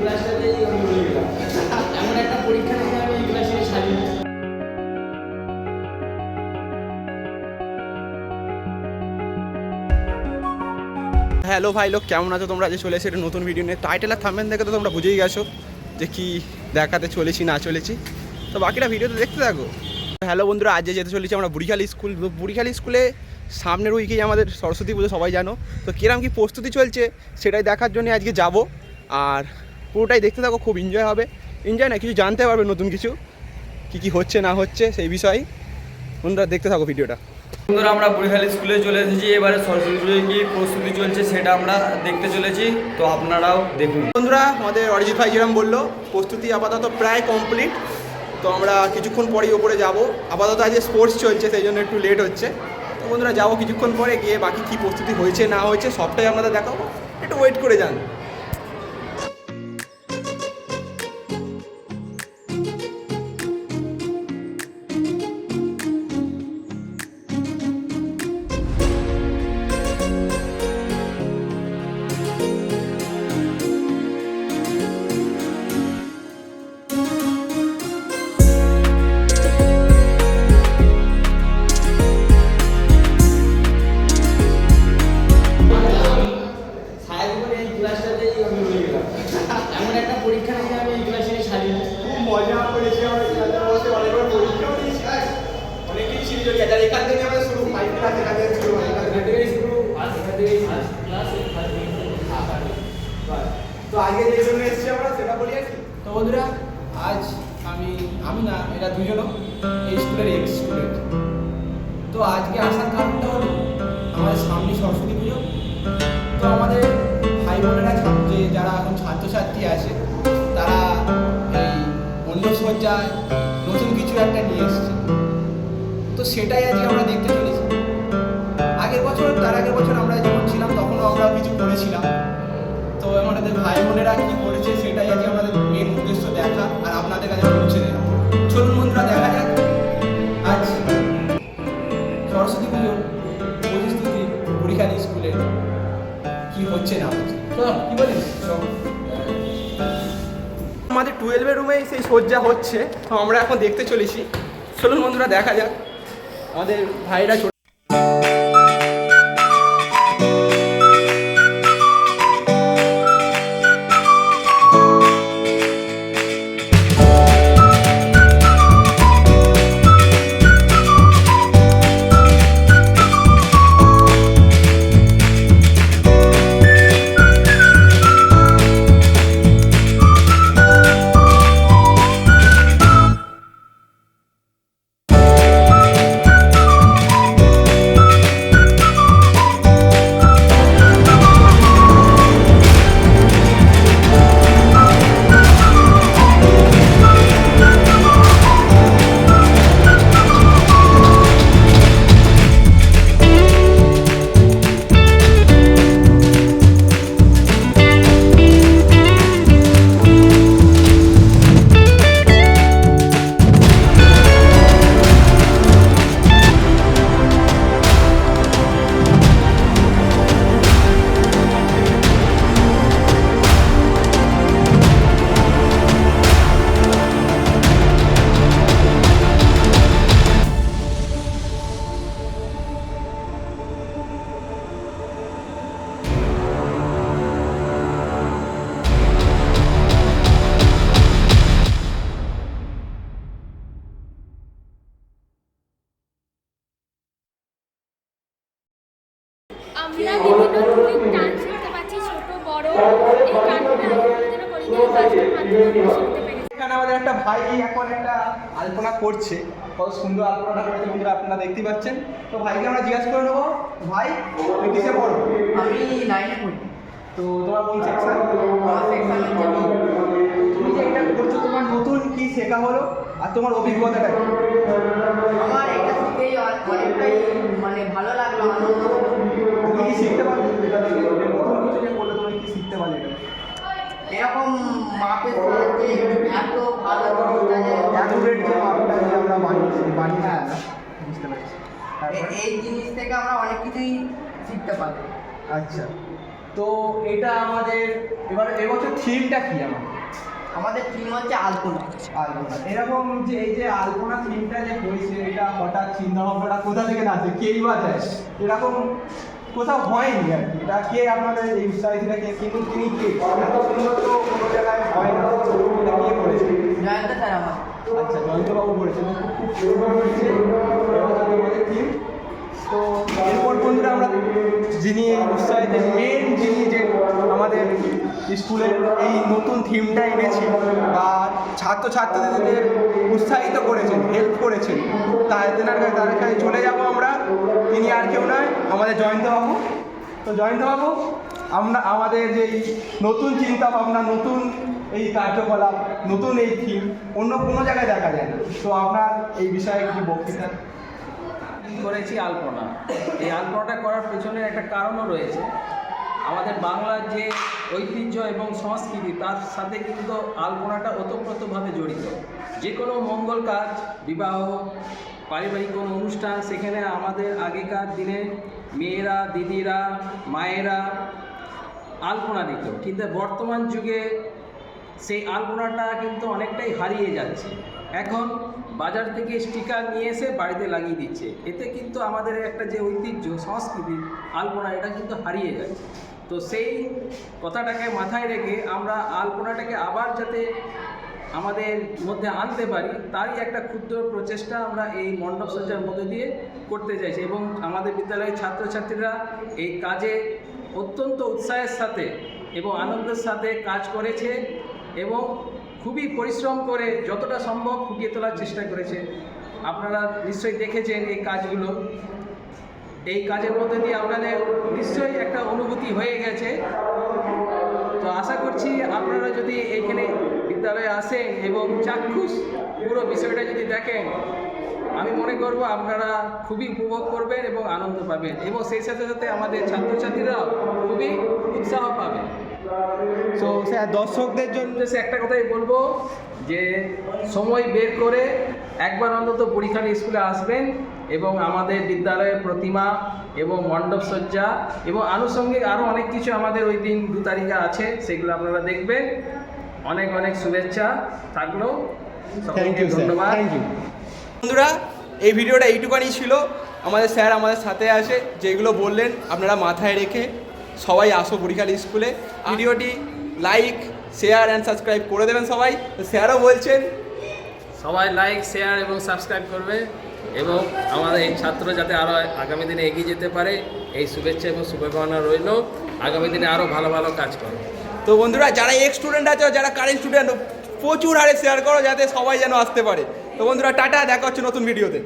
ক্লাসটাতেই আমি রয়ে গেলাম। এমন একটা পরীক্ষা থেকে আমি এই ক্লাসে ছাড়িয়ে। হ্যালো ভাই লোক, কেমন আছো তোমরা? যে চলে এসে একটা নতুন ভিডিও নিয়ে। টাইটেল আর থাম্বনেল দেখে তো তোমরা বুঝেই গেছো যে কি দেখাতে চলেছি না চলেছি, তো বাকিটা ভিডিওতে দেখতে থাকো। হ্যালো বন্ধুরা, আজ যেতে চলেছি আমরা বুড়িখালি স্কুল। বুড়িখালি স্কুলে সামনের উইকেই আমাদের সরস্বতী পুজো, সবাই জানো। তো কিরম কি প্রস্তুতি চলছে সেটাই দেখার জন্য আজকে যাব, আর পুরোটাই দেখতে থাকো। খুব এনজয় হবে, এনজয় না কিছু জানতে পারবে, নতুন কিছু কি হচ্ছে না হচ্ছে সেই বিষয়ে। বন্ধুরা দেখতে থাকো ভিডিওটা। বন্ধুরা, আমরা বুড়িখালি স্কুলে চলে এসেছি। এবারে সরস্বতী পুজোয় কি প্রস্তুতি চলছে সেটা আমরা দেখতে চলেছি, তো আপনারাও দেখুন। বন্ধুরা, আমাদের অরিজিৎ ভাই যেরকম বললো, প্রস্তুতি আপাতত প্রায় কমপ্লিট। তো আমরা কিছুক্ষণ পরেই ওপরে যাব। আপাতত আজকে স্পোর্টস চলছে, সেই জন্য একটু লেট হচ্ছে। তো বন্ধুরা যাবো কিছুক্ষণ পরে, গিয়ে বাকি কী প্রস্তুতি হয়েছে না হয়েছে সবটাই আপনাদের দেখাবো। একটু ওয়েট করে যান। এমন একটা পরীক্ষা থেকে আমি এই ক্লাসে ছাড়িয়ে। খুব মজা করেছি আমরা, অনেকবার পরীক্ষাও দিয়েছি, অনেক কিছু ছিল। এখান থেকে আমাদের শুরু, ফাইভ ক্লাস এখান থেকে শুরু হয়। তো আগে যে জন্য এসেছি আমরা সেটা বলি আর কি। তো বন্ধুরা, আজ আমি না, এরা দুজনও এই স্কুলের এক্স স্টুডেন্ট। তো আজকে আসার কারণটা হলো আমাদের সামনে সরস্বতী পুজো। তো আমাদের ভাই বোনেরা যারা এখন ছাত্রছাত্রী আছে, তারা এই অন্নসজ্জায় নতুন কিছু একটা নিয়ে এসছে। তো সেটাই আজকে আমরা দেখতে চলেছি। তার আগের বছর আমরা যখন ছিলাম তখনও আমরা কিছু করেছিলাম। তো আমাদের ভাই বোনেরা কি করেছে সেটাই আজকে আমাদের মেন উদ্দেশ্য দেখা, আর আপনাদের কাছে পৌঁছে দেওয়া। চলুন বন্ধুরা, দেখা যাক আজ সরস্বতী পুজোর প্রস্তুতি বুড়িখালি স্কুলে কি হচ্ছে না হচ্ছে। তো কি বলিস? আমাদের 12 রুমেই সেই সজ্জা হচ্ছে, তো আমরা এখন দেখতে চলেছি। চলুন বন্ধুরা দেখা যাক। আমাদের ভাইরা আমরা বিভিন্ন ধরনের ডান্স করতে পারছি, ছোট বড়। এই গানটা যেন করিডোর বাজার মাধ্যমে শিখতে পেরেছি। এখানে আমাদের একটা ভাই এখন একটা আলপনা করছে, কত সুন্দর আলপনাটা করেছে বন্ধুরা, আপনারা দেখতেই পাচ্ছেন। তো ভাইকে আমরা জিজ্ঞাসা করে নেবো, ভাই তুমি কিসে পড়ো? আমি 9 পড়ি। তো তোমার কোন সেকশন? তুমি যে এটা করছো, তোমার নতুন কি শেখা হলো আর তোমার অভিজ্ঞতাটা কি? আমার এটা শিখেই অনেকটাই ভালো লাগলো, আনন্দ। তুমি কি শিখতে পারলে এটা থেকে? নতুন কিছু যে করলে তুমি কি শিখতে পারলে এটা? এরকম মাপের সাহায্যে এত ভালো জিনিসটা যে অ্যাকুরেট যে মাপটা যে আমরা বানিয়ে হ্যাঁ, বুঝতে পারছি। এই জিনিস থেকে আমরা অনেক কিছুই শিখতে পারি। আচ্ছা, তো এটা আমাদের এবছর থিমটা কি? আমাদের আমাদের থিম হচ্ছে আলপনা। আলপনা এরকম যে এই যে আলপনা থিমটা যে হয়েছে, এটা হঠাৎ চিন্তা ভাবনাটা কোথা থেকে আসে, কেই বা যায়, এরকম কোথাও হয়নি আর কি। এটা কে আপনাদের এই উৎসাহীরা কে, কিন্তু তিনি কে, এত সুন্দর তো কোনো জায়গায় হয় না, এটা কে করেছে? জয়ন্ত স্যার আমার। আচ্ছা, জয়ন্তবাবু করেছেন, খুব সুন্দর হয়েছে আমাদের থিম। তো এরপর বন্ধুরা আমরা যিনি এই উৎসাহিতের মেন, যিনি যে আমাদের স্কুলের এই নতুন থিমটা এনেছি বা ছাত্রছাত্রীদের উৎসাহিত করেছেন, হেল্প করেছেন, তার কাছে চলে যাব আমরা। তিনি আর কেউ নয়, আমাদের জয়ন্তবাবু। তো জয়ন্তবাবু, আমরা আমাদের যে নতুন চিন্তা ভাবনা, নতুন এই কার্যকলাপ, নতুন এই থিম অন্য কোনো জায়গায় দেখা যায় না, তো আপনার এই বিষয়ে কি বক্তৃতা? করেছি আলপনা। এই আলপনাটা করার পেছনে একটা কারণও রয়েছে। আমাদের বাংলার যে ঐতিহ্য এবং সংস্কৃতি, তার সাথে কিন্তু আলপনাটা ওতপ্রোতভাবে জড়িত। যে কোনো মঙ্গল কাজ, বিবাহ, পারিবারিক কোনো অনুষ্ঠান, সেখানে আমাদের আগেকার দিনে মেয়েরা, দিদিরা, মায়েরা আলপনা দিত, কিন্তু বর্তমান যুগে সেই আলপনাটা কিন্তু অনেকটাই হারিয়ে যাচ্ছে। এখন বাজার থেকে স্টিকার নিয়ে এসে বাড়িতে লাগিয়ে দিচ্ছে। এতে কিন্তু আমাদের একটা যে ঐতিহ্য, সংস্কৃতি, আলপনা, এটা কিন্তু হারিয়ে যাচ্ছে। তো সেই কথাটাকে মাথায় রেখে আমরা আলপনাটাকে আবার যাতে আমাদের মধ্যে আনতে পারি, তারই একটা ক্ষুদ্র প্রচেষ্টা আমরা এই মণ্ডপ সজ্জার মধ্যে দিয়ে করতে চাইছি। এবং আমাদের বিদ্যালয়ের ছাত্রছাত্রীরা এই কাজে অত্যন্ত উৎসাহের সাথে এবং আনন্দের সাথে কাজ করেছে এবং খুবই পরিশ্রম করে যতটা সম্ভব ফুটিয়ে তোলার চেষ্টা করেছে। আপনারা নিশ্চয়ই দেখেছেন এই কাজগুলো। এই কাজের মধ্যে দিয়ে আপনাদের নিশ্চয়ই একটা অনুভূতি হয়ে গেছে। তো আশা করছি আপনারা যদি এখানে বিদ্যালয়ে আসেন এবং চাক্ষুষ পুরো বিষয়টা যদি দেখেন, আমি মনে করব আপনারা খুবই উপভোগ করবেন এবং আনন্দ পাবেন, এবং সেই সাথে সাথে আমাদের ছাত্রছাত্রীরাও খুবই উৎসাহ পাবে। তো স্যার, দর্শকদের জন্য সে একটা কথাই বলবো যে সময় বের করে একবার অন্তত পরীক্ষার স্কুলে আসবেন এবং আমাদের বিদ্যালয়ের প্রতিমা এবং মণ্ডপ সজ্জা এবং আনুষঙ্গিক আরও অনেক কিছু আমাদের ওই দিন 2 তারিখে আছে, সেগুলো আপনারা দেখবেন। অনেক অনেক শুভেচ্ছা থাকলো। থ্যাংক ইউ, ধন্যবাদ। Thank you. বন্ধুরা, এই ভিডিওটা এইটুকানি ছিল। আমাদের স্যার আমাদের সাথে আছে, যেগুলো বললেন আপনারা মাথায় রেখে সবাই আসো বরিশাল স্কুলে। ভিডিওটি লাইক, শেয়ার অ্যান্ড সাবস্ক্রাইব করে দেবেন সবাই। তো স্যারও বলছেন সবাই লাইক, শেয়ার এবং সাবস্ক্রাইব করবে, এবং আমাদের এই ছাত্র যাতে আরও আগামী দিনে এগিয়ে যেতে পারে, এই শুভেচ্ছা এবং শুভকামনা রইল। আগামী দিনে আরও ভালো ভালো কাজ করো। তো বন্ধুরা, যারা এক্স স্টুডেন্ট আছে, যারা কারেন্ট স্টুডেন্ট, প্রচুর হারে শেয়ার করো যাতে সবাই যেন আসতে পারে। তো বন্ধুরা, টাটা, দেখা হচ্ছে নতুন ভিডিওতে।